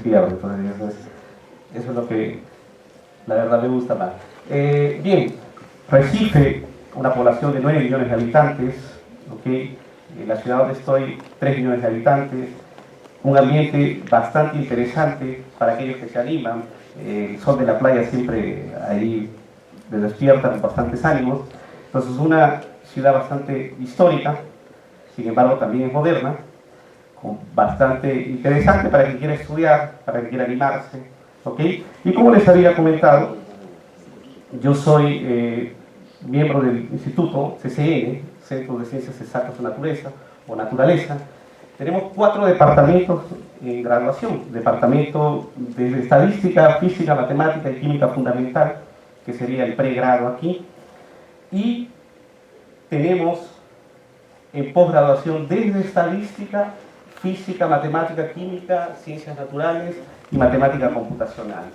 despierto. Entonces, eso es lo que la verdad me gusta más. Bien, Recife, una población de 9 millones de habitantes, ¿okay? En la ciudad donde estoy, 3 millones de habitantes, un ambiente bastante interesante para aquellos que se animan. El sol de la playa siempre ahí les despierta con bastantes ánimos. Entonces, una ciudad bastante histórica, sin embargo también es moderna, bastante interesante para quien quiera estudiar, para quien quiera animarse, ¿ok? Y como les había comentado, yo soy miembro del Instituto CCN, Centro de Ciencias Exactas o Naturaleza. Tenemos 4 departamentos en graduación: departamento de Estadística, Física, Matemática y Química Fundamental, que sería el pregrado aquí, y tenemos en posgraduación desde Estadística, Física, Matemática, Química, Ciencias Naturales y Matemática Computacional.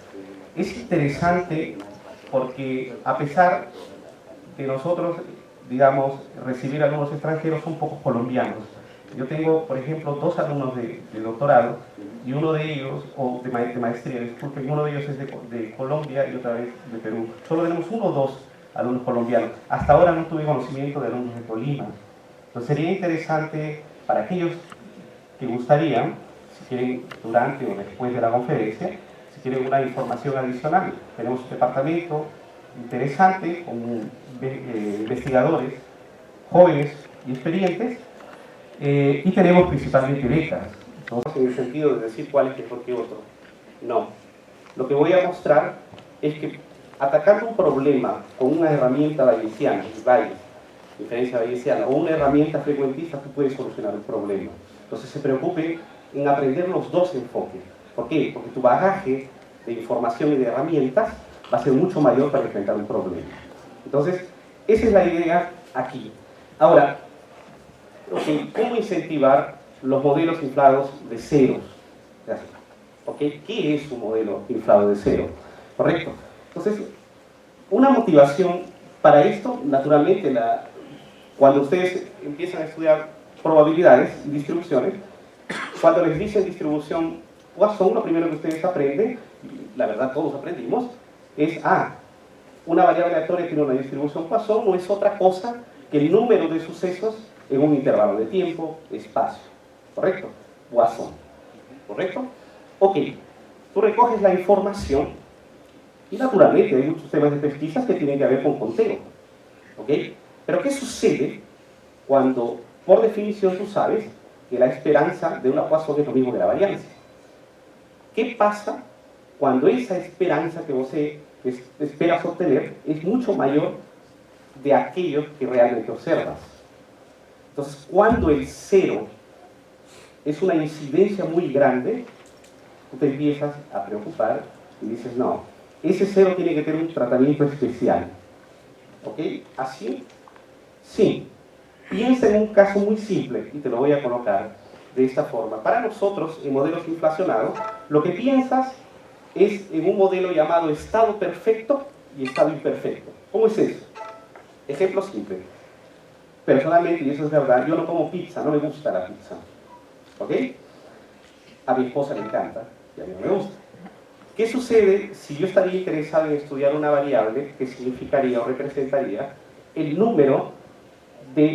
Es interesante porque a pesar de nosotros, digamos, recibir alumnos extranjeros, son pocos colombianos. Yo tengo, por ejemplo, 2 alumnos de doctorado y uno de ellos, o de maestría, disculpen, uno de ellos es de Colombia y otra vez de Perú. Solo tenemos 1 o 2 alumnos colombianos. Hasta ahora no tuve conocimiento de alumnos de Tolima. Entonces sería interesante para aquellos que gustarían, si quieren durante o después de la conferencia, si quieren una información adicional. Tenemos un departamento interesante con investigadores jóvenes y experientes, y tenemos principalmente becas. Entonces, en el sentido de decir cuál es mejor que otro, no. Lo que voy a mostrar es que atacando un problema con una herramienta bayesiana, diferencia bayesiana, o una herramienta frecuentista, tú puedes solucionar un problema. Entonces se preocupe en aprender los 2 enfoques. ¿Por qué? Porque tu bagaje de información y de herramientas va a ser mucho mayor para enfrentar un problema. Entonces, esa es la idea aquí. Ahora, ¿cómo incentivar los modelos inflados de ceros? ¿Qué es un modelo inflado de cero? ¿Correcto? Entonces, una motivación para esto, naturalmente, cuando ustedes empiezan a estudiar probabilidades y distribuciones, cuando les dicen distribución Poisson, lo primero que ustedes aprenden, la verdad todos aprendimos, es una variable aleatoria tiene una distribución Poisson, no es otra cosa que el número de sucesos en un intervalo de tiempo, espacio. ¿Correcto? Poisson. ¿Correcto? Ok. Tú recoges la información y naturalmente hay muchos temas de pesquisa que tienen que ver con conteo. ¿Ok? Pero ¿qué sucede cuando, por definición, tú sabes que la esperanza de una Poisson es lo mismo que la varianza? ¿Qué pasa cuando esa esperanza que vos esperas obtener es mucho mayor de aquello que realmente observas? Entonces, cuando el cero es una incidencia muy grande, tú te empiezas a preocupar y dices, no, ese cero tiene que tener un tratamiento especial. ¿Ok? ¿Así? Sí. Piensa en un caso muy simple, y te lo voy a colocar de esta forma. Para nosotros, en modelos inflacionados, lo que piensas es en un modelo llamado estado perfecto y estado imperfecto. ¿Cómo es eso? Ejemplo simple. Personalmente, y eso es verdad, yo no como pizza, no me gusta la pizza. ¿Ok? A mi esposa le encanta, y a mí no me gusta. ¿Qué sucede si yo estaría interesado en estudiar una variable que significaría o representaría el número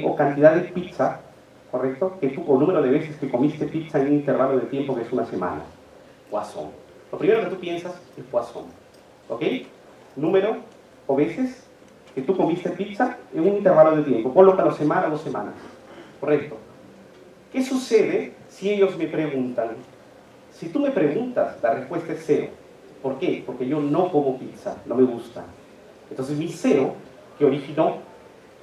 o cantidad de pizza, ¿correcto? O número de veces que comiste pizza en un intervalo de tiempo que es una semana? Poisson. Lo primero que tú piensas es Poisson. ¿Ok? Número o veces que tú comiste pizza en un intervalo de tiempo. Colócalo semana o 2 semanas. ¿Correcto? ¿Qué sucede si ellos me preguntan? Si tú me preguntas, la respuesta es 0. ¿Por qué? Porque yo no como pizza, no me gusta. Entonces mi 0 que originó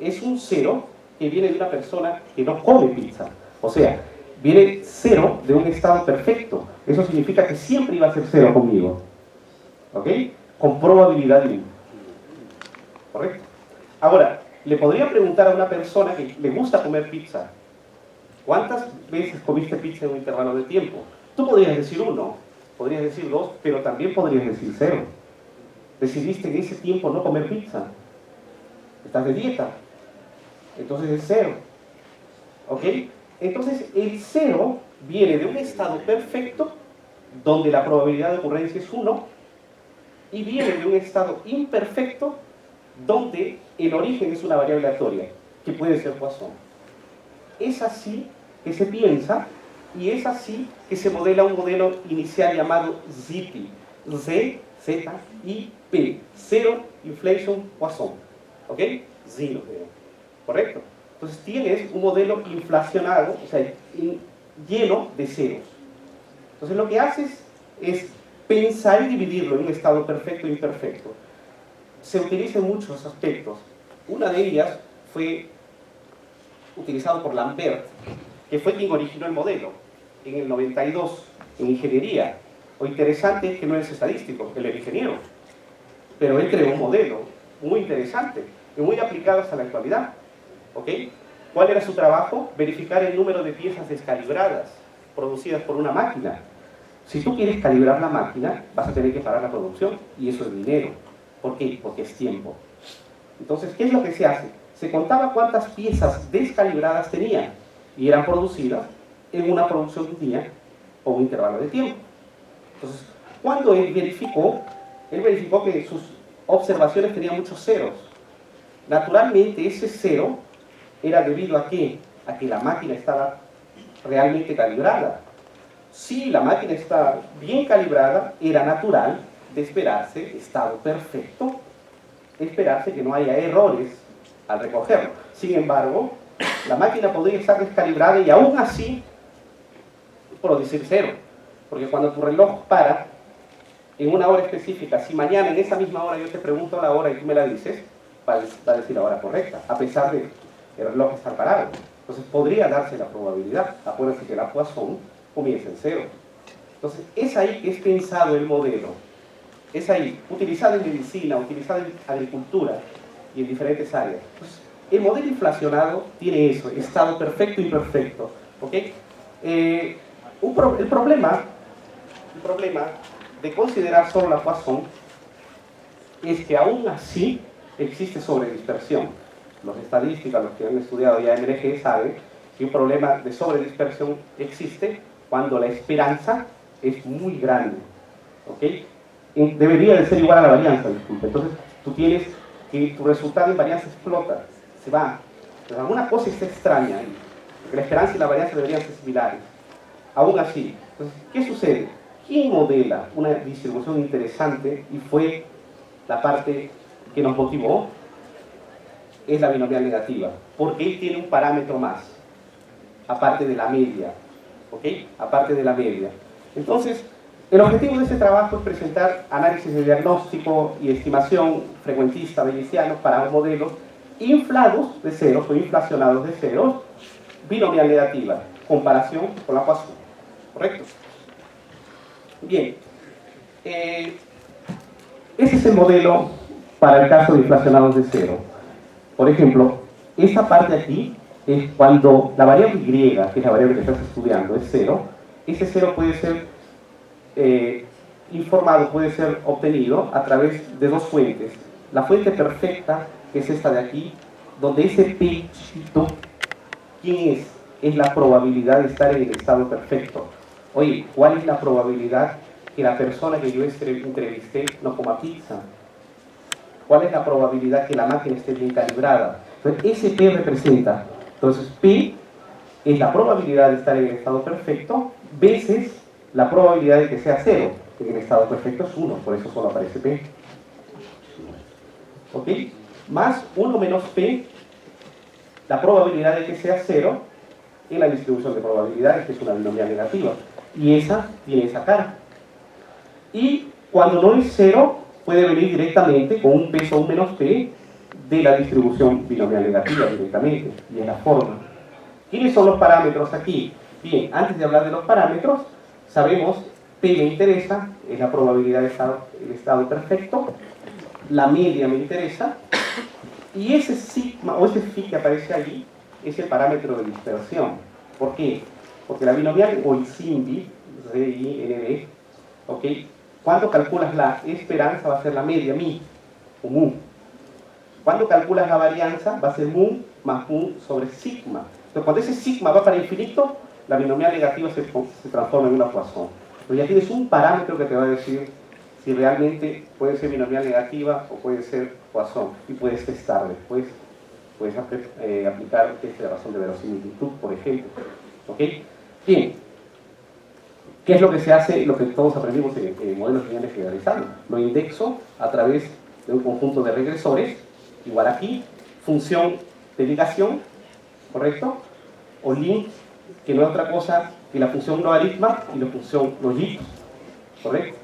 es un 0 que viene de una persona que no come pizza. O sea, viene 0 de un estado perfecto. Eso significa que siempre iba a ser 0 conmigo. ¿Ok? Con probabilidad de 1. ¿Correcto? Ahora, le podría preguntar a una persona que le gusta comer pizza, ¿cuántas veces comiste pizza en un intervalo de tiempo? Tú podrías decir 1, podrías decir 2, pero también podrías decir 0. Decidiste en ese tiempo no comer pizza. Estás de dieta. Entonces es 0. ¿Ok? Entonces el 0 viene de un estado perfecto donde la probabilidad de ocurrencia es 1, y viene de un estado imperfecto, donde el origen es una variable aleatoria, que puede ser Poisson. Es así que se piensa, y es así que se modela un modelo inicial llamado ZIP, Z, Z, I, P, Zero Inflation Poisson, ¿ok? Zero, ¿correcto? Entonces tienes un modelo inflacionado, o sea, lleno de ceros. Entonces lo que haces es pensar y dividirlo en un estado perfecto e imperfecto. Se utiliza en muchos aspectos. Una de ellas fue utilizado por Lambert, que fue quien originó el modelo en el 92 en ingeniería. Lo interesante es que no es estadístico, él era ingeniero, pero él creó un modelo muy interesante y muy aplicado hasta la actualidad. ¿Ok? ¿Cuál era su trabajo? Verificar el número de piezas descalibradas producidas por una máquina. Si tú quieres calibrar la máquina, vas a tener que parar la producción, y eso es dinero. ¿Por qué? Porque es tiempo. Entonces, ¿qué es lo que se hace? Se contaba cuántas piezas descalibradas tenía y eran producidas en una producción de un día o un intervalo de tiempo. Entonces, cuando él verificó que sus observaciones tenían muchos ceros. Naturalmente, ese cero era debido a ¿qué? A que la máquina estaba realmente calibrada. Si la máquina está bien calibrada, era natural de esperarse, estado perfecto, esperarse que no haya errores al recogerlo. Sin embargo, la máquina podría estar descalibrada y aún así producir cero. Porque cuando tu reloj para en una hora específica, si mañana en esa misma hora yo te pregunto la hora y tú me la dices, va a decir la hora correcta, a pesar de que el reloj estar parado. Entonces podría darse la probabilidad. Acuérdense que la Poisson comienza en cero. Entonces es ahí que es pensado el modelo. Es ahí, utilizado en medicina, utilizado en agricultura y en diferentes áreas. Entonces, el modelo inflacionado tiene eso, estado perfecto y imperfecto. ¿Ok? El problema de considerar solo la Poisson es que aún así existe sobredispersión. Los estadísticos, los que han estudiado ya MRG, saben que un problema de sobredispersión existe cuando la esperanza es muy grande. ¿Ok? Debería de ser igual a la varianza, disculpe. Entonces, tú tienes que tu resultado en varianza explota, se va. Pero alguna cosa está extraña ahí, porque la esperanza y la varianza deberían ser similares. Aún así, entonces, ¿qué sucede? ¿Quién modela una distribución interesante y fue la parte que nos motivó? Es la binomial negativa, porque él tiene un parámetro más, aparte de la media, ¿ok? Aparte de la media. Entonces, el objetivo de este trabajo es presentar análisis de diagnóstico y estimación frecuentista bayesiano para un modelo inflados de ceros o inflacionados de ceros, binomial negativa, comparación con la Poisson, ¿correcto? Bien, ese es el modelo para el caso de inflacionados de cero. Por ejemplo, esta parte aquí es cuando la variable Y, que es la variable que estás estudiando, es cero. Ese cero puede ser informado, puede ser obtenido a través de dos fuentes. La fuente perfecta, que es esta de aquí, donde ese P chiquito, ¿quién es? Es la probabilidad de estar en el estado perfecto. Oye, ¿cuál es la probabilidad que la persona que yo entrevisté no coma pizza? ¿Cuál es la probabilidad que la máquina esté bien calibrada? Entonces, ese P representa. Entonces, P es la probabilidad de estar en el estado perfecto veces la probabilidad de que sea cero. En el estado perfecto es 1, por eso solo aparece P. ¿Ok? Más 1 menos P, la probabilidad de que sea 0 en la distribución de probabilidades, que es una binomial negativa. Y esa tiene esa cara. Y cuando no es 0, puede venir directamente con un peso 1 menos P de la distribución binomial negativa directamente, y es la forma. ¿Quiénes son los parámetros aquí? Bien, antes de hablar de los parámetros, sabemos, P me interesa, es la probabilidad de estado perfecto, la media me interesa, y ese sigma o ese phi que aparece ahí es el parámetro de dispersión. ¿Por qué? Porque la binomial o el SIMBI, RIND, ¿ok? Cuando calculas la esperanza va a ser la media, mi, o mu. Cuando calculas la varianza va a ser mu más mu sobre sigma. Entonces cuando ese sigma va para infinito, la binomial negativa se transforma en una Poisson. Pero ya tienes un parámetro que te va a decir si realmente puede ser binomial negativa o puede ser Poisson, y puedes testar después. Puedes aplicar el test de razón de verosimilitud, por ejemplo. ¿Ok? Bien. ¿Qué es lo que se hace? Lo que todos aprendimos en modelos lineales generalizados. Lo indexo a través de un conjunto de regresores, igual aquí, función de ligación, ¿correcto? O link, que no es otra cosa que la función logaritma y la función logit, ¿correcto?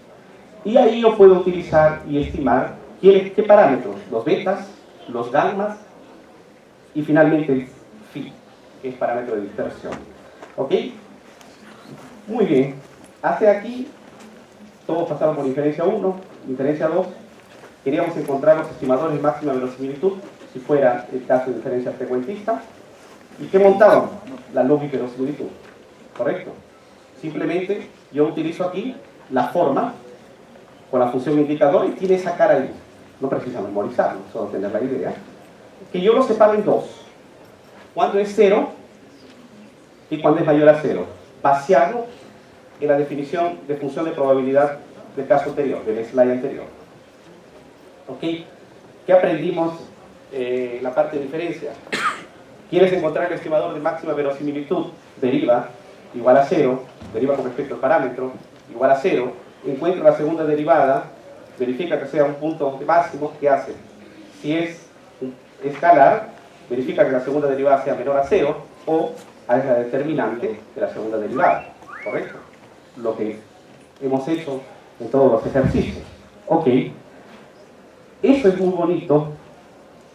Y ahí yo puedo utilizar y estimar qué parámetros, los betas, los gammas y finalmente el phi, que es parámetro de dispersión. ¿Ok? Muy bien. Hacia aquí, todos pasaron por inferencia 1, inferencia 2. Queríamos encontrar los estimadores de máxima verosimilitud, si fuera el caso de inferencia frecuentista. ¿Y qué montábamos? La lógica de verosimilitud. ¿Correcto? Simplemente yo utilizo aquí la forma con la función indicador y tiene esa cara ahí. No precisa memorizarlo, solo tener la idea. Que yo lo separo en dos. Cuando es 0 y cuando es mayor a 0. Vaciarlo en la definición de función de probabilidad del caso anterior, del slide anterior. ¿Ok? ¿Qué aprendimos en la parte de diferencia? ¿Quieres encontrar el estimador de máxima verosimilitud? Deriva igual a 0, deriva con respecto al parámetro, igual a 0, encuentra la segunda derivada, verifica que sea un punto máximo, ¿qué hace? Si es escalar, verifica que la segunda derivada sea menor a 0 o a la determinante de la segunda derivada, ¿correcto? Lo que hemos hecho en todos los ejercicios. Ok, eso es muy bonito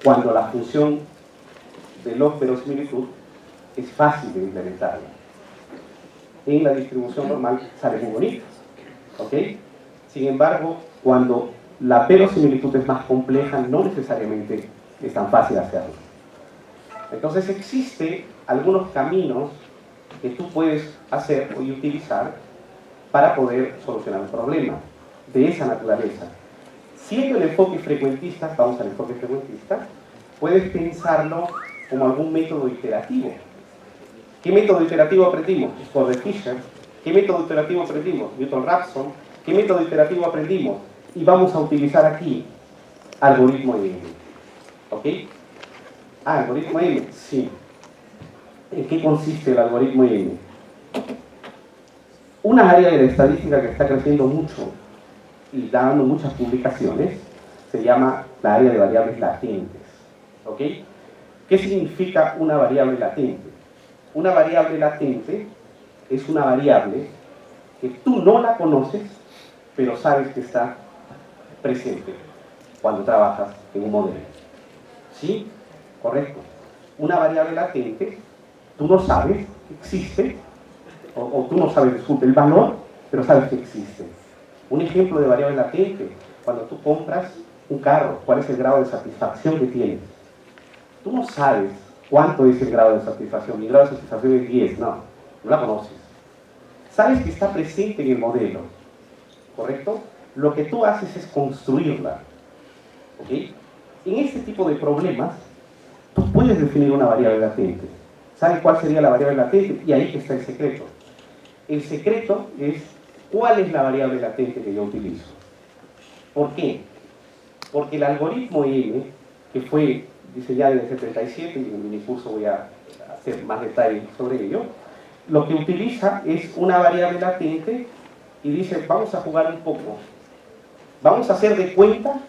cuando la función de log verosimilitud es fácil de implementar. En la distribución normal sale muy bonito, ¿ok? Sin embargo, cuando la verosimilitud es más compleja, no necesariamente es tan fácil hacerlo. Entonces existen algunos caminos que tú puedes hacer y utilizar para poder solucionar el problema de esa naturaleza. Siendo el enfoque frecuentista, vamos al enfoque frecuentista, puedes pensarlo como algún método iterativo. ¿Qué método iterativo aprendimos? Por de Fisher. ¿Qué método iterativo aprendimos? Newton-Raphson. ¿Qué método iterativo aprendimos? Y vamos a utilizar aquí algoritmo M. ¿Ok? ¿Algoritmo M? Sí. ¿En qué consiste el algoritmo M? Una área de la estadística que está creciendo mucho y dando muchas publicaciones se llama la área de variables latentes. ¿Ok? ¿Qué significa una variable latente? Una variable latente es una variable que tú no la conoces, pero sabes que está presente cuando trabajas en un modelo. ¿Sí? Correcto. Una variable latente, tú no sabes que existe, o tú no sabes, disculpe, el valor, pero sabes que existe. Un ejemplo de variable latente, cuando tú compras un carro, ¿cuál es el grado de satisfacción que tienes? Tú no sabes cuánto es el grado de satisfacción. Mi grado de satisfacción es 10, no la conoces. Sabes que está presente en el modelo, ¿correcto? Lo que tú haces es construirla. ¿Ok? En este tipo de problemas, tú puedes definir una variable latente. ¿Sabes cuál sería la variable latente? Y ahí que está el secreto. El secreto es cuál es la variable latente que yo utilizo. ¿Por qué? Porque el algoritmo M, que fue diseñado en el 77, y en mi curso voy a hacer más detalles sobre ello, lo que utiliza es una variable latente y dice, vamos a jugar un poco. Vamos a hacer de cuenta,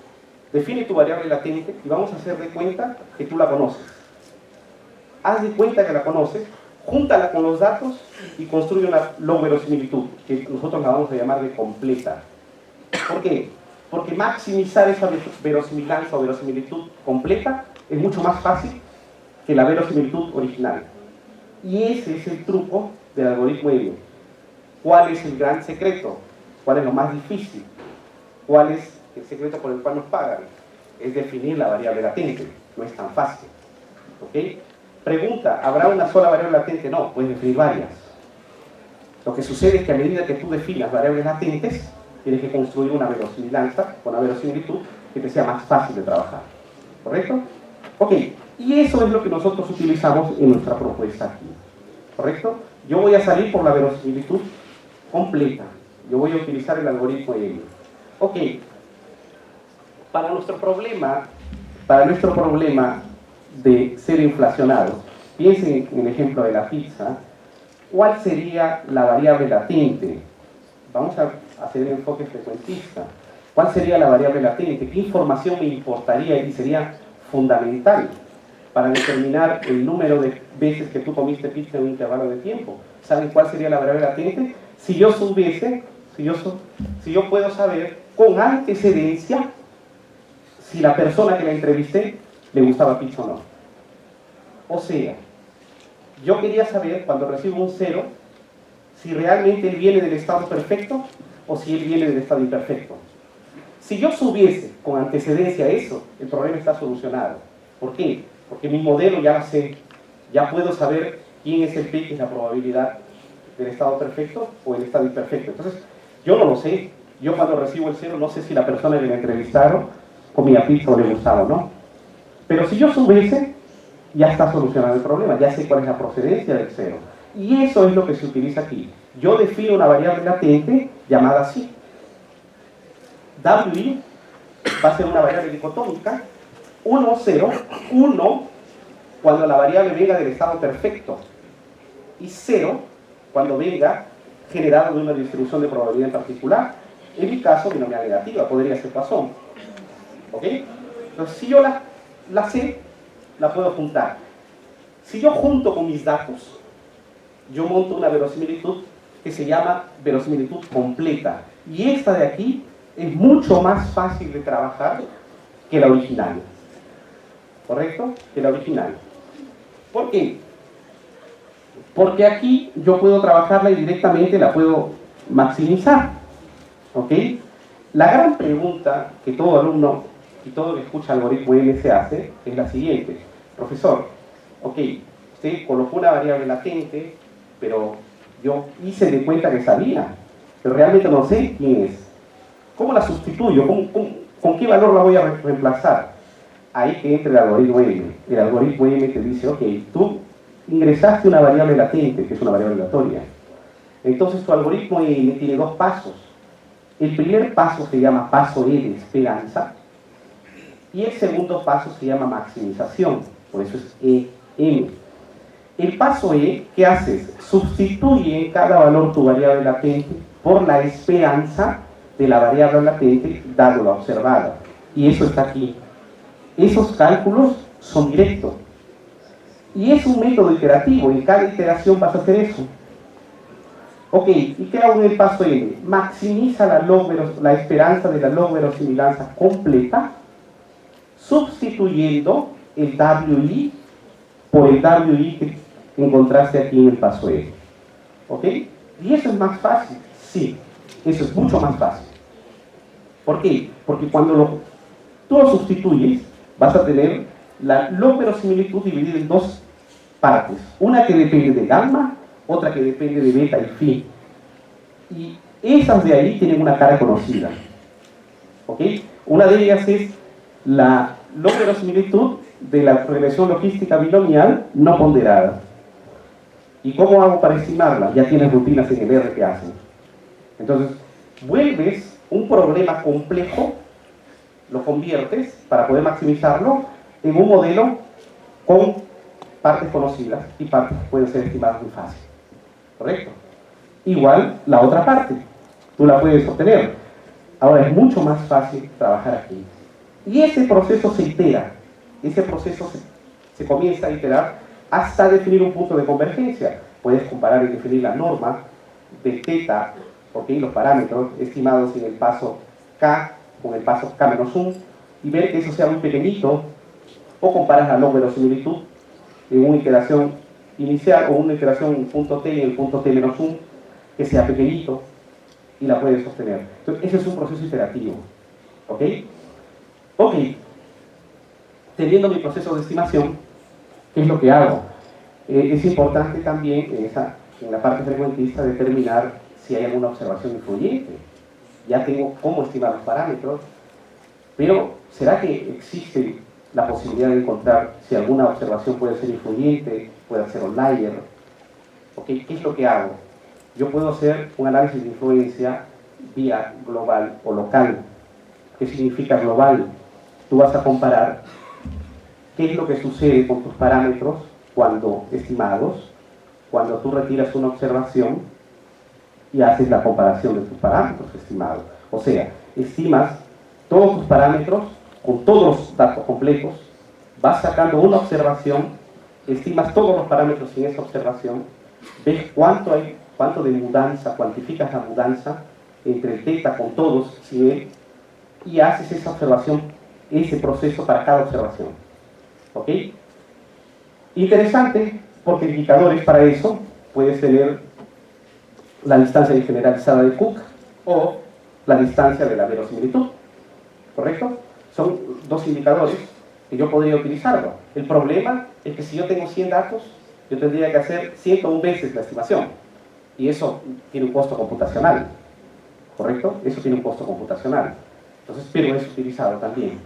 define tu variable latente y vamos a hacer de cuenta que tú la conoces. Haz de cuenta que la conoces, júntala con los datos y construye una log verosimilitud, que nosotros la vamos a llamar de completa. ¿Por qué? Porque maximizar esa verosimilanza o verosimilitud completa es mucho más fácil que la verosimilitud original. Y ese es el truco del algoritmo M. ¿Cuál es el gran secreto? ¿Cuál es lo más difícil? ¿Cuál es el secreto por el cual nos pagan? Es definir la variable latente. No es tan fácil. ¿Ok? Pregunta, ¿habrá una sola variable latente? No, puedes definir varias. Lo que sucede es que a medida que tú definas variables latentes, tienes que construir una verosimilanza, una verosimilitud que te sea más fácil de trabajar. ¿Correcto? Ok, y eso es lo que nosotros utilizamos en nuestra propuesta aquí. ¿Correcto? Yo voy a salir por la verosimilitud completa. yo voy a utilizar el algoritmo M. Ok, para nuestro problema de ser inflacionados, piensen en el ejemplo de la pizza, ¿cuál sería la variable latente? Vamos a hacer el enfoque frecuentista. ¿Cuál sería la variable latente? ¿Qué información me importaría y sería fundamental para determinar el número de veces que tú comiste pizza en un intervalo de tiempo? ¿Saben cuál sería la variable latente? Si yo puedo saber con antecedencia si la persona que la entrevisté le gustaba pizza o no. O sea, yo quería saber cuando recibo un 0 si realmente él viene del estado perfecto o si él viene del estado imperfecto. Si yo subiese con antecedencia eso, el problema está solucionado. ¿Por qué? Porque mi modelo ya lo sé, ya puedo saber quién es el P, que es la probabilidad del estado perfecto o el estado imperfecto. Entonces, yo no lo sé. Yo cuando recibo el 0 no sé si la persona que me entrevistaron comía pizza o le gustaba o no. Pero si yo subiese, ya está solucionado el problema, ya sé cuál es la procedencia del 0. Y eso es lo que se utiliza aquí. Yo defino una variable latente llamada así. WI va a ser una variable dicotómica, 1, 0, 1 cuando la variable venga del estado perfecto y 0 cuando venga generado de una distribución de probabilidad en particular. En mi caso, binomial negativa, podría ser Poisson. ¿Ok? Entonces, si yo la sé, la puedo juntar. Si yo junto con mis datos, yo monto una verosimilitud que se llama verosimilitud completa. Y esta de aquí es mucho más fácil de trabajar que la original. ¿Correcto? Que la original. ¿Por qué? Porque aquí yo puedo trabajarla y directamente la puedo maximizar. ¿Ok? La gran pregunta que todo alumno y todo que escucha algoritmo M se hace es la siguiente. Profesor, ok, usted colocó una variable latente, pero yo hice de cuenta que sabía, pero realmente no sé quién es. ¿Cómo la sustituyo? ¿Con qué valor la voy a reemplazar? Ahí que entra el algoritmo M. El algoritmo M te dice, ok, tú ingresaste una variable latente, que es una variable aleatoria. Entonces tu algoritmo M tiene dos pasos. El primer paso se llama paso E de esperanza y el segundo paso se llama maximización, por eso es EM. El paso E, ¿qué haces? Sustituye en cada valor tu variable latente por la esperanza de la variable latente dado la observada. Y eso está aquí. Esos cálculos son directos. Y es un método iterativo, en cada iteración vas a hacer eso. Ok, ¿y qué hago en el paso N? Maximiza la esperanza de la log verosimilanza completa, sustituyendo el WI por el WI que encontraste aquí en el paso N. ¿Ok? ¿Y eso es más fácil? Sí, eso es mucho más fácil. ¿Por qué? Porque cuando tú lo sustituyes, vas a tener la log verosimilitud dividida en dos partes. Una que depende de gamma, otra que depende de beta y phi. Y esas de ahí tienen una cara conocida. ¿Ok? Una de ellas es la log verosimilitud de la regresión logística binomial no ponderada. ¿Y cómo hago para estimarla? Ya tienes rutinas en el R que hacen. Entonces, vuelves un problema complejo, lo conviertes para poder maximizarlo en un modelo con partes conocidas y partes que pueden ser estimadas muy fácil. ¿Correcto? Igual la otra parte, tú la puedes obtener. Ahora es mucho más fácil trabajar aquí. Y ese proceso se itera, ese proceso se comienza a iterar hasta definir un punto de convergencia. Puedes comparar y definir la norma de teta, porque los parámetros estimados en el paso K con el paso K-1 y ver que eso sea muy pequeñito, o comparas la log verosimilitud en una iteración inicial o una iteración en el punto T y en el punto T-1 que sea pequeñito y la puedes sostener. Entonces, ese es un proceso iterativo. ¿Ok? Ok. Teniendo mi proceso de estimación, ¿qué es lo que hago? Es importante también en la parte frecuentista determinar si hay alguna observación influyente. Ya tengo cómo estimar los parámetros, pero ¿será que existe la posibilidad de encontrar si alguna observación puede ser influyente, puede ser outlier? ¿Ok? ¿Qué es lo que hago? Yo puedo hacer un análisis de influencia vía global o local. ¿Qué significa global? Tú vas a comparar qué es lo que sucede con tus parámetros estimados, cuando tú retiras una observación y haces la comparación de tus parámetros estimados. O sea, estimas todos tus parámetros con todos los datos completos, vas sacando una observación, estimas todos los parámetros en esa observación, ves cuánto de mudanza, cuantificas la mudanza entre el teta con todos, ¿sí? Y haces esa observación, ese proceso para cada observación. ¿Ok? Interesante, porque indicadores para eso puedes tener la distancia generalizada de Cook o la distancia de la verosimilitud. ¿Correcto? Son dos indicadores que yo podría utilizarlo. El problema es que si yo tengo 100 datos, yo tendría que hacer 101 veces la estimación. Y eso tiene un costo computacional. ¿Correcto? Eso tiene un costo computacional. Entonces, pero es utilizado también.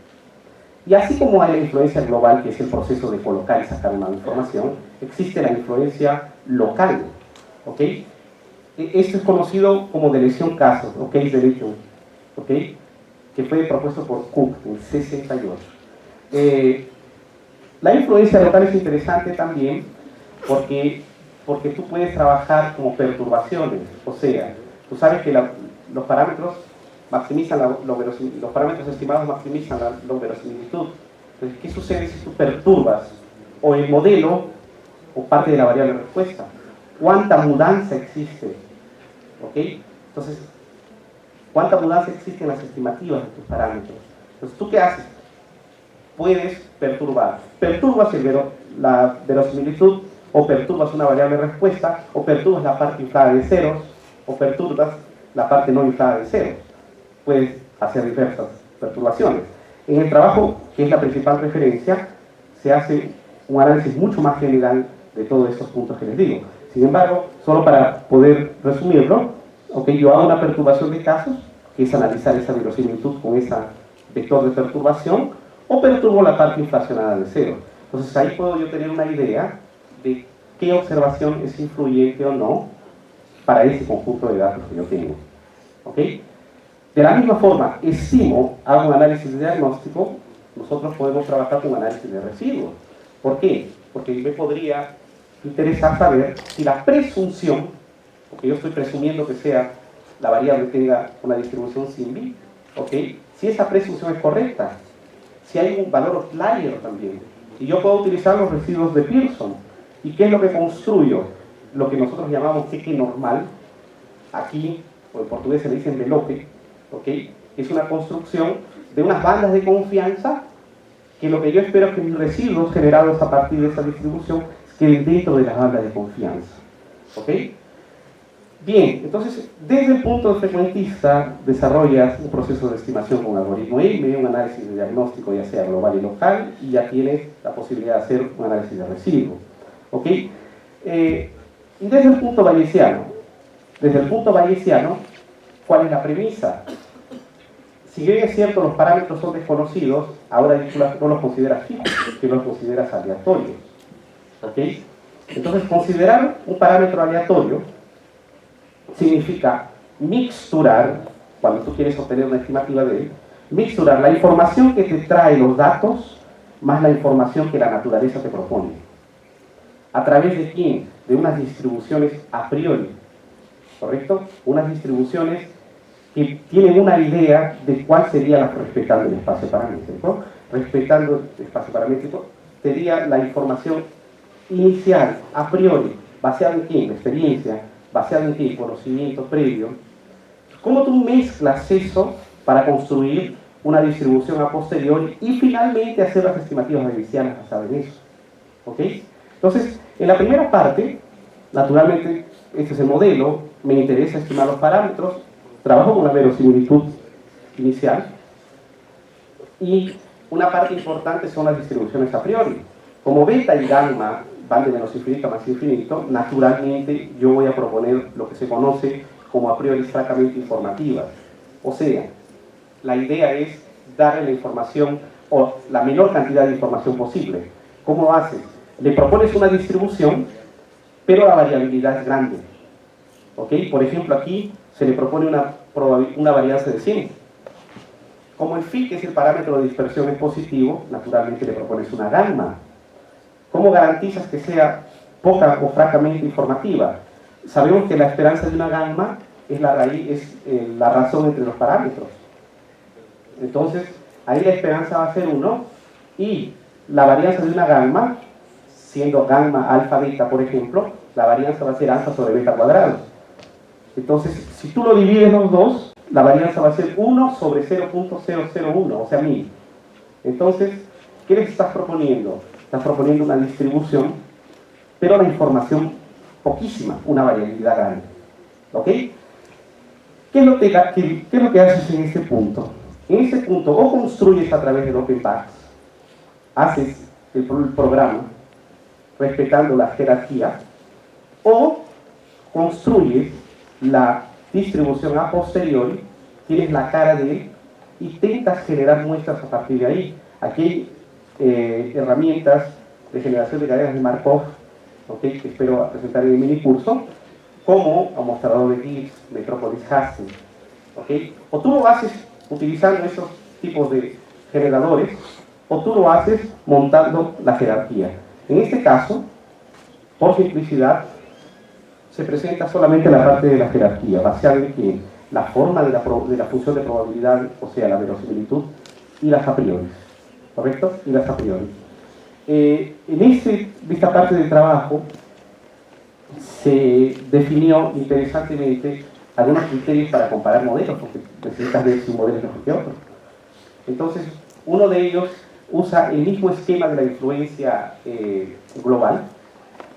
Y así como hay la influencia global, que es el proceso de colocar y sacar una información, existe la influencia local. ¿Ok? Esto es conocido como deleción caso, o case deletion. ¿Ok? Que fue propuesto por Cook en 68. La influencia local es interesante también porque tú puedes trabajar como perturbaciones. O sea, tú sabes que los parámetros maximizan los parámetros estimados maximizan la verosimilitud. Entonces, ¿qué sucede si tú perturbas o el modelo o parte de la variable respuesta? ¿Cuánta mudanza existe? ¿Ok? Entonces, ¿cuánta mudanza existe en las estimativas de tus parámetros? Entonces, ¿tú qué haces? Puedes perturbar. Perturbas la verosimilitud, o perturbas una variable respuesta, o perturbas la parte inflada de ceros, o perturbas la parte no inflada de ceros. Puedes hacer diversas perturbaciones. En el trabajo, que es la principal referencia, se hace un análisis mucho más general de todos estos puntos que les digo. Sin embargo, solo para poder resumirlo, yo hago una perturbación de casos, que es analizar esa verosimilitud con ese vector de perturbación, o perturbo la parte inflacionada de cero. Entonces ahí puedo yo tener una idea de qué observación es influyente o no para ese conjunto de datos que yo tengo. ¿Ok? De la misma forma, hago un análisis de diagnóstico, nosotros podemos trabajar con análisis de residuos. ¿Por qué? Porque me podría interesar saber si la presunción, porque yo estoy presumiendo que la variable tenga una distribución SIMBI, ¿ok? Si esa presunción es correcta, si hay un valor outlier también, y yo puedo utilizar los residuos de Pearson. ¿Y qué es lo que construyo? Lo que nosotros llamamos cheque normal, aquí, o en portugués se le dice envelope, ¿ok? Es una construcción de unas bandas de confianza que lo que yo espero es que mis residuos generados a partir de esa distribución queden dentro de las bandas de confianza. ¿Ok? Bien, entonces, desde el punto de frecuentista desarrollas un proceso de estimación con algoritmo M, un análisis de diagnóstico ya sea global y local, y ya tienes la posibilidad de hacer un análisis de residuos. ¿Ok? Y desde el punto bayesiano, ¿cuál es la premisa? Si bien es cierto los parámetros son desconocidos, ahora tú no los consideras fijos, que los consideras aleatorios. ¿Ok? Entonces, considerar un parámetro aleatorio significa mixturar, cuando tú quieres obtener una estimativa de él, mixturar la información que te trae los datos más la información que la naturaleza te propone. ¿A través de quién? De unas distribuciones a priori, ¿correcto? Unas distribuciones que tienen una idea de cuál sería respetando el espacio paramétrico. Respetando el espacio paramétrico sería la información inicial, a priori, basada en qué? En la experiencia, basada en qué? Conocimiento previo. ¿Cómo tú mezclas eso para construir una distribución a posteriori y finalmente hacer las estimativas bayesianas basadas en eso? ¿Ok? Entonces, en la primera parte, naturalmente, este es el modelo, me interesa estimar los parámetros, trabajo con una verosimilitud inicial, y una parte importante son las distribuciones a priori. Como beta y gamma van de menos infinito a más infinito, naturalmente yo voy a proponer lo que se conoce como a priori francamente informativas. O sea, la idea es darle la información o la menor cantidad de información posible. ¿Cómo lo haces? Le propones una distribución, pero la variabilidad es grande. ¿Ok? Por ejemplo, aquí se le propone una varianza de 100. Como el phi, que es el parámetro de dispersión, es positivo, naturalmente le propones una gamma. ¿Cómo garantizas que sea poca o francamente informativa? Sabemos que la esperanza de una gamma es la raíz, es la razón entre los parámetros. Entonces, ahí la esperanza va a ser 1 y la varianza de una gamma, siendo gamma alfa beta, por ejemplo, la varianza va a ser alfa sobre beta cuadrado. Entonces, si tú lo divides los dos, la varianza va a ser 1 sobre 0.001, o sea, 1000. Entonces, ¿qué les estás proponiendo? Estás proponiendo una distribución, pero la información poquísima, una variabilidad grande. ¿Ok? ¿Qué es lo que haces en este punto? En este punto, o construyes a través del OpenPath, haces el programa respetando la jerarquía, o construyes la distribución a posteriori, tienes la cara de él, y intentas generar muestras a partir de ahí. Aquí hay herramientas de generación de cadenas de Markov, ¿okay?, que espero presentar en el mini curso, como amostrador de Gibbs, Metropolis Haskell. ¿Okay? O tú lo haces utilizando esos tipos de generadores, o tú lo haces montando la jerarquía. En este caso, por simplicidad, se presenta solamente la parte de la jerarquía, basada en que la forma de la función de probabilidad, o sea, la verosimilitud, y las a priori. ¿Correcto? Y las a priori. En esta parte del trabajo se definió interesantemente algunos criterios para comparar modelos, porque necesitas ver si un modelo es mejor que otro. Entonces, uno de ellos usa el mismo esquema de la influencia global,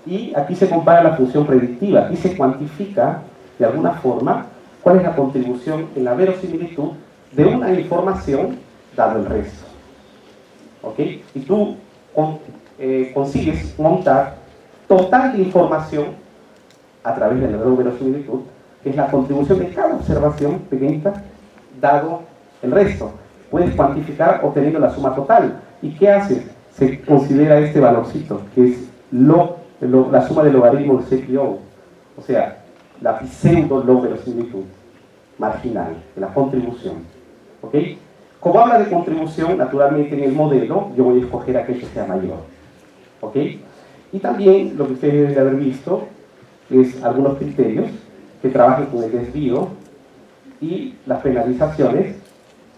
y aquí se compara la función predictiva. Aquí se cuantifica, de alguna forma, cuál es la contribución en la verosimilitud de una información dado el resto. ¿Ok? Y tú consigues montar total de información a través de la verosimilitud, que es la contribución de cada observación pequeñita dado el resto. Puedes cuantificar obteniendo la suma total. ¿Y qué haces? Se considera este valorcito, que es la suma del logaritmo del CPO, o sea, la pseudo verosimilitud marginal, de la contribución. ¿Ok? Como habla de contribución, naturalmente en el modelo, yo voy a escoger aquel que sea mayor. ¿Ok? Y también, lo que ustedes deben de haber visto, es algunos criterios que trabajan con el desvío y las penalizaciones,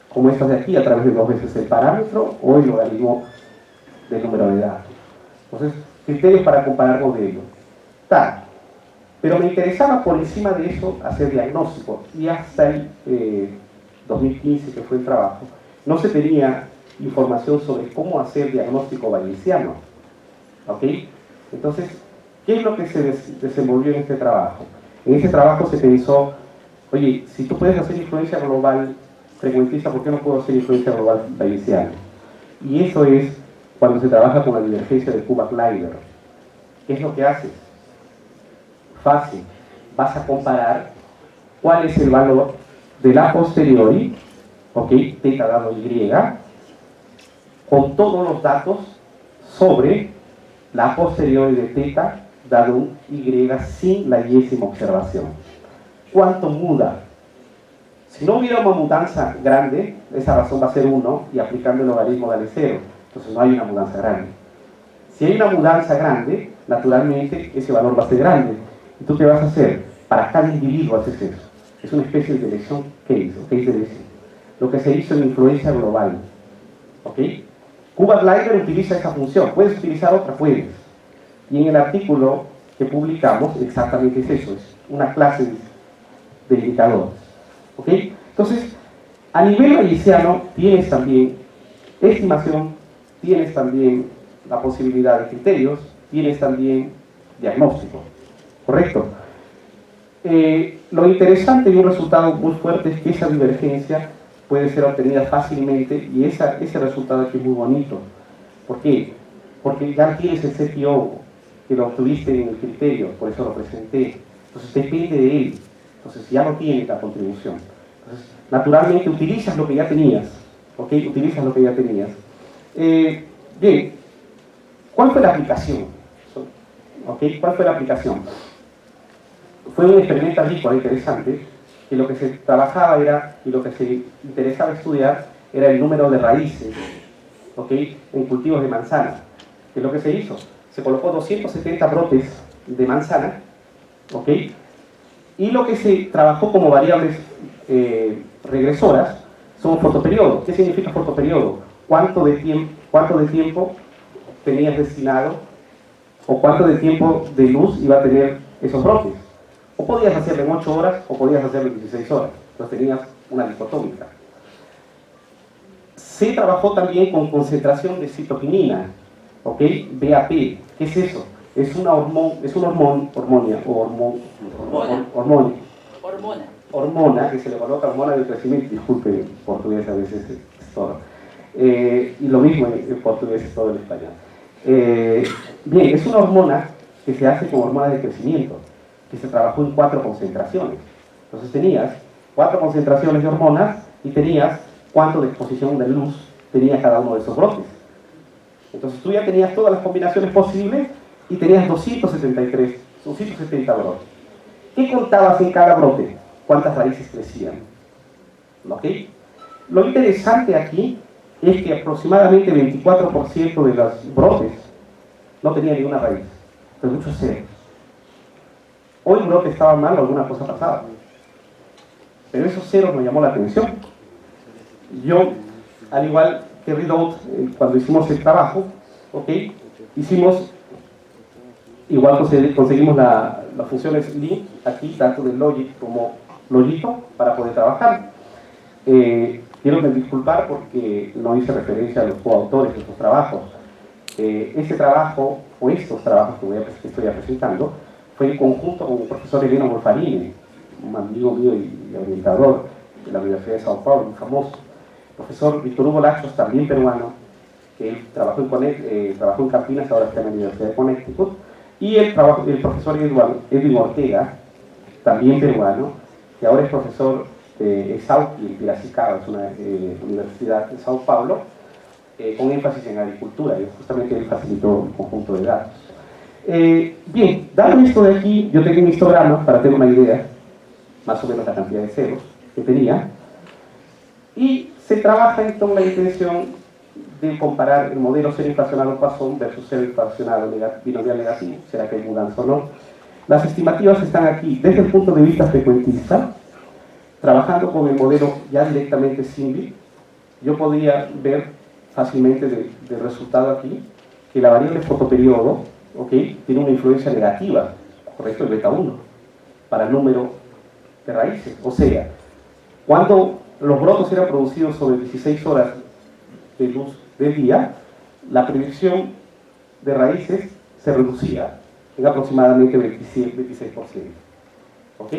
como estas de aquí, a través de 2 veces el parámetro o el logaritmo del número de datos. Entonces, criterios para comparar modelos. Pero me interesaba por encima de eso hacer diagnóstico, y hasta el 2015, que fue el trabajo, no se tenía información sobre cómo hacer diagnóstico bayesiano. ¿Ok? Entonces, ¿qué es lo que se desenvolvió en este trabajo? En este trabajo se pensó, oye, si tú puedes hacer influencia global frecuentista, ¿por qué no puedo hacer influencia global bayesiana? Y eso es cuando se trabaja con la divergencia de Kullback-Leibler. ¿Qué es lo que haces? Fácil. Vas a comparar cuál es el valor de la posteriori, ¿ok?, teta dado Y, con todos los datos sobre la posteriori de teta dado un Y sin la y-ésima observación. ¿Cuánto muda? Si no hubiera una mudanza grande, esa razón va a ser 1, y aplicando el logaritmo vale 0. Entonces no hay una mudanza grande. Si hay una mudanza grande, naturalmente ese valor va a ser grande. ¿Y tú qué vas a hacer? Para cada individuo haces eso. Es una especie de elección case, o case de elección. Lo que se hizo en influencia global. ¿Ok? Kullback-Leibler utiliza esa función. ¿Puedes utilizar otra? Puedes. Y en el artículo que publicamos, exactamente es eso. Es una clase de indicadores. ¿Ok? Entonces, a nivel bayesiano tienes también estimación, tienes también la posibilidad de criterios, tienes también diagnóstico. ¿Correcto? Lo interesante y un resultado muy fuerte es que esa divergencia puede ser obtenida fácilmente, y ese resultado aquí es muy bonito. ¿Por qué? Porque ya tienes el CPO, que lo obtuviste en el criterio, por eso lo presenté. Entonces depende de él. Entonces ya no tienes la contribución. Entonces, naturalmente utilizas lo que ya tenías. ¿Ok? Utilizas lo que ya tenías. Bien, ¿cuál fue la aplicación? ¿Ok? ¿Cuál fue la aplicación? Fue un experimento agrícola interesante, que lo que se trabajaba era, y lo que se interesaba estudiar, era el número de raíces, ¿ok?, en cultivos de manzana. ¿Qué es lo que se hizo? Se colocó 270 brotes de manzana, ¿ok?, y lo que se trabajó como variables regresoras son fotoperiodos. ¿Qué significa fotoperiodo? ¿Cuánto de tiempo tenías destinado o cuánto de tiempo de luz iba a tener esos brotes? O podías hacerlo en 8 horas o podías hacerlo en 16 horas. Entonces tenías una dicotómica. Se trabajó también con concentración de citoquinina, ¿ok? BAP. ¿Qué es eso? Es una hormona que se le coloca hormona del crecimiento. Disculpe, en portugués a veces es todo. Y lo mismo en portugués es todo en español. Bien, es una hormona que se hace con hormonas de crecimiento, que se trabajó en 4 concentraciones. Entonces tenías 4 concentraciones de hormonas y tenías cuánto de exposición de luz tenía cada uno de esos brotes. Entonces tú ya tenías todas las combinaciones posibles y tenías 270 brotes. ¿Qué contabas en cada brote? ¿Cuántas raíces crecían? ¿Ok? Lo interesante aquí es que aproximadamente 24% de los brotes no tenían ninguna raíz, pero muchos ceros. Hoy el brote estaba mal o alguna cosa pasaba, pero esos ceros me llamó la atención. Yo, al igual que Rideout, cuando hicimos el trabajo, ¿ok?, igual conseguimos las funciones link aquí, tanto de Logic como Logito, para poder trabajar. Quiero disculpar porque no hice referencia a los coautores de estos trabajos. Este trabajo, o estos trabajos que estoy presentando, fue en conjunto con el profesor Eleno Wolfarini, un amigo mío y orientador de la Universidad de Sao Paulo, muy famoso. El profesor Víctor Hugo Lachos, también peruano, que él trabajó en Campinas, ahora está en la Universidad de Connecticut, y el profesor Edwin Ortega, también peruano, que ahora es profesor de Exauqui, en Piracicaba, es una universidad de Sao Paulo, con énfasis en agricultura, y justamente él facilitó un conjunto de datos. Bien, dado esto de aquí, yo tengo un histograma para tener una idea, más o menos la cantidad de ceros que tenía, y se trabaja entonces la intención de comparar el modelo cero inflacionado Poisson versus cero inflacionado binomial negativo. ¿Será que hay mudanza o no? Las estimativas están aquí desde el punto de vista frecuentista, trabajando con el modelo ya directamente SIMBI. Yo podía ver fácilmente del resultado aquí que la variable fotoperiodo, ¿ok?, tiene una influencia negativa, correcto, el beta 1, para el número de raíces. O sea, cuando los brotos eran producidos sobre 16 horas de luz del día, la predicción de raíces se reducía en aproximadamente 26%. ¿Ok?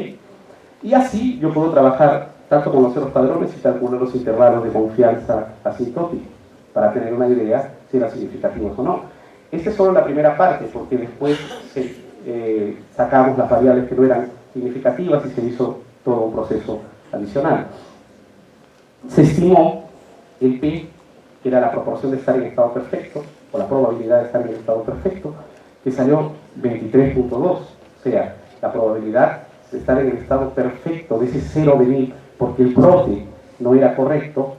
Y así yo puedo trabajar tanto conocer los padrones y calcular los intervalos de confianza asintóticos para tener una idea si eran significativos o no. Esta es solo la primera parte, porque después sacamos las variables que no eran significativas y se hizo todo un proceso adicional. Se estimó el P, que era la proporción de estar en estado perfecto, o la probabilidad de estar en estado perfecto, que salió 23.2. O sea, la probabilidad de estar en el estado perfecto de ese 0 venir porque el brote no era correcto,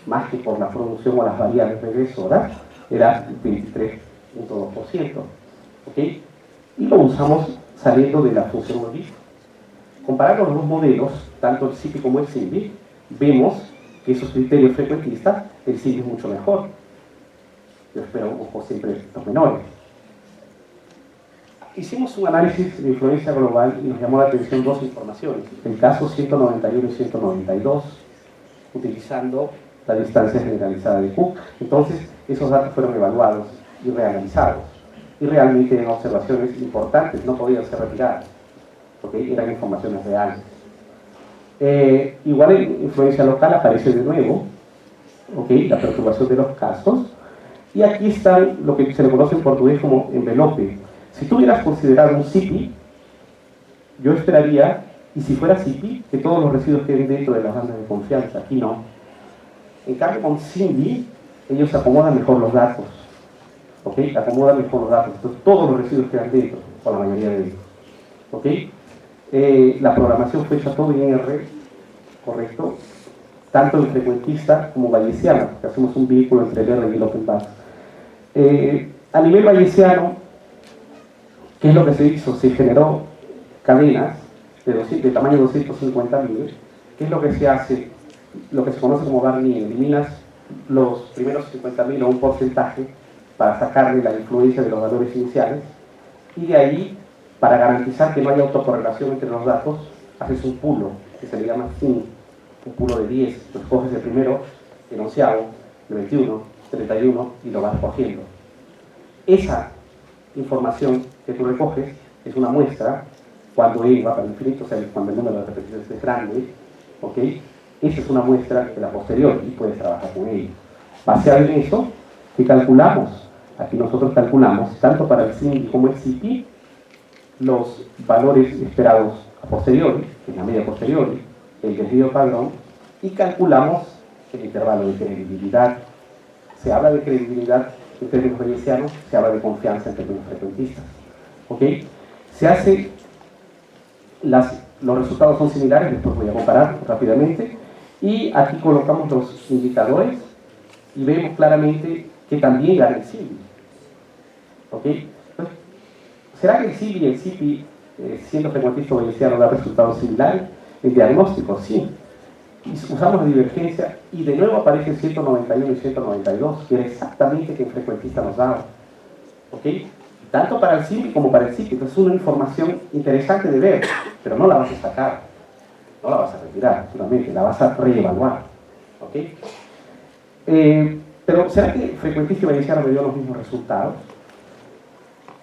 más que por la producción o las variables regresoras, era 23.2%. ¿Ok? Y lo usamos saliendo de la función logística. Comparando los dos modelos, tanto el SIPI como el SIMBI, vemos que esos criterios frecuentistas, el SIMBI es mucho mejor. Yo espero, ojo, siempre los menores. Hicimos un análisis de influencia global y nos llamó la atención dos informaciones. El caso 191 y 192, utilizando la distancia generalizada de Cook. Entonces, esos datos fueron evaluados y reanalizados. Y realmente eran observaciones importantes, no podían ser retiradas, porque eran informaciones reales. Igual en influencia local aparece de nuevo, la perturbación de los casos. Y aquí está lo que se le conoce en portugués como envelope. Si tú hubieras considerado un SIPI, yo esperaría, y si fuera SIPI, que todos los residuos queden dentro de las bandas de confianza. Aquí no. En cambio, con SIMBI, ellos acomodan mejor los datos. Acomodan mejor los datos. Entonces, todos los residuos quedan dentro, o la mayoría de ellos. La programación fue hecha todo en R, correcto, tanto en frecuentista como bayesiano, porque hacemos un vínculo entre el R y el Open Path. A nivel bayesiano, ¿qué es lo que se hizo? Se generó cadenas de tamaño 250.000. ¿Qué es lo que se hace? Lo que se conoce como Barney. Eliminas los primeros 50.000 o un porcentaje para sacarle la influencia de los valores iniciales, y de ahí, para garantizar que no haya autocorrelación entre los datos, haces un pulo, que se le llama SIN, un pulo de 10. Pues coges el primero, el onceavo, el 21, 31 y lo vas cogiendo. Esa información que tú recoges es una muestra cuando n va para el infinito, o sea, cuando el número de repeticiones es grande, ¿ok? Esa es una muestra de la posterior y puedes trabajar con ello. Basado en eso, ¿qué calculamos? Aquí nosotros calculamos, tanto para el SIN como el CP, los valores esperados a posteriori, en la media posteriori, el desvío padrón, y calculamos el intervalo de credibilidad. Se habla de credibilidad en términos bayesianos, se habla de confianza en términos frecuentistas. ¿Ok? Se hace, los resultados son similares, después voy a comparar rápidamente, y aquí colocamos los indicadores y vemos claramente que también gana el CIBI. ¿Ok? ¿Será que el CIBI y el CIPI, siendo frecuentista o bayesiano, da resultados similares? El diagnóstico, sí. Y usamos la divergencia y de nuevo aparecen 191 y 192, que era exactamente que el frecuentista nos daba. ¿Ok? Tanto para el CIPI como para el CIPI. Entonces es una información interesante de ver, pero no la vas a sacar, no la vas a retirar, solamente la vas a reevaluar. ¿Ok? Pero ¿será que frecuentista y bayesiano me dio los mismos resultados?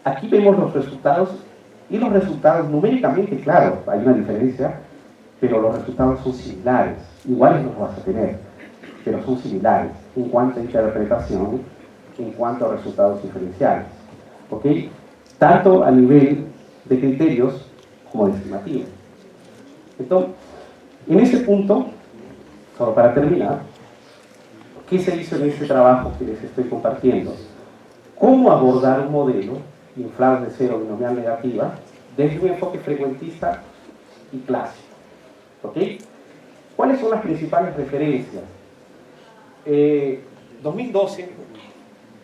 Aquí vemos los resultados, y los resultados numéricamente, claro, hay una diferencia, pero los resultados son similares. Iguales los vas a tener, pero son similares en cuanto a interpretación, en cuanto a resultados diferenciales. ¿Ok? Tanto a nivel de criterios como de estimativa. Entonces, en ese punto, solo para terminar, ¿qué se hizo en este trabajo que les estoy compartiendo? ¿Cómo abordar un modelo inflados de cero binomial negativa desde un enfoque frecuentista y clásico? ¿Ok? ¿Cuáles son las principales referencias? 2012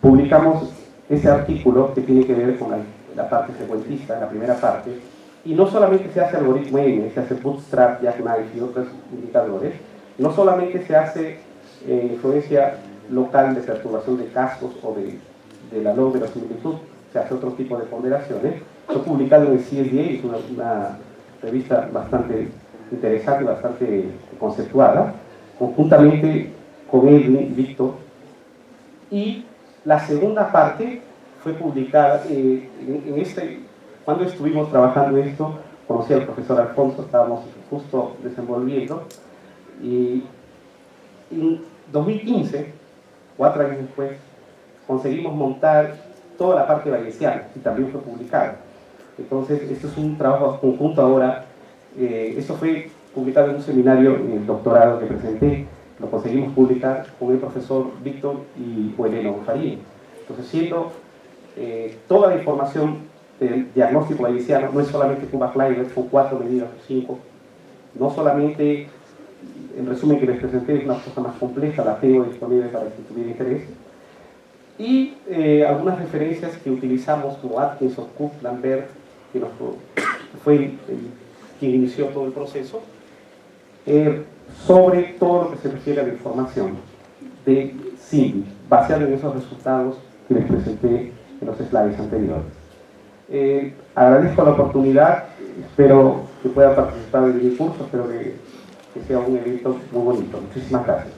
publicamos ese artículo que tiene que ver con la parte frecuentista, la primera parte, y no solamente se hace algoritmo M, se hace Bootstrap, Jackknife y otros indicadores, no solamente se hace influencia local de perturbación de casos o de la log de la similitud, se hace otro tipo de ponderaciones. Fue publicado en el CSDA, es una revista bastante interesante, bastante conceptuada, conjuntamente con Edwin y Víctor. Y la segunda parte fue publicada cuando estuvimos trabajando esto, conocí al profesor Alfonso, estábamos justo desenvolviendo, y en 2015, 4 años después, conseguimos montar toda la parte bayesiana y también fue publicado. Entonces, esto es un trabajo conjunto ahora. Esto fue publicado en un seminario en el doctorado que presenté, lo conseguimos publicar con el profesor Víctor y Eleno Farín. Entonces, siendo toda la información del diagnóstico bayesiano, no es solamente Cuba-Kleiber, son 4 medidas o 5, no solamente, en resumen que les presenté, es una cosa más compleja, la tengo disponible para que tuviera interés, y algunas referencias que utilizamos como Atkinson, Cook, Lambert, que fue quien inició todo el proceso, sobre todo lo que se refiere a la información de CIBI, basado en esos resultados que les presenté en los slides anteriores. Agradezco la oportunidad, espero que puedan participar en mi curso, espero que sea un evento muy bonito. Muchísimas gracias.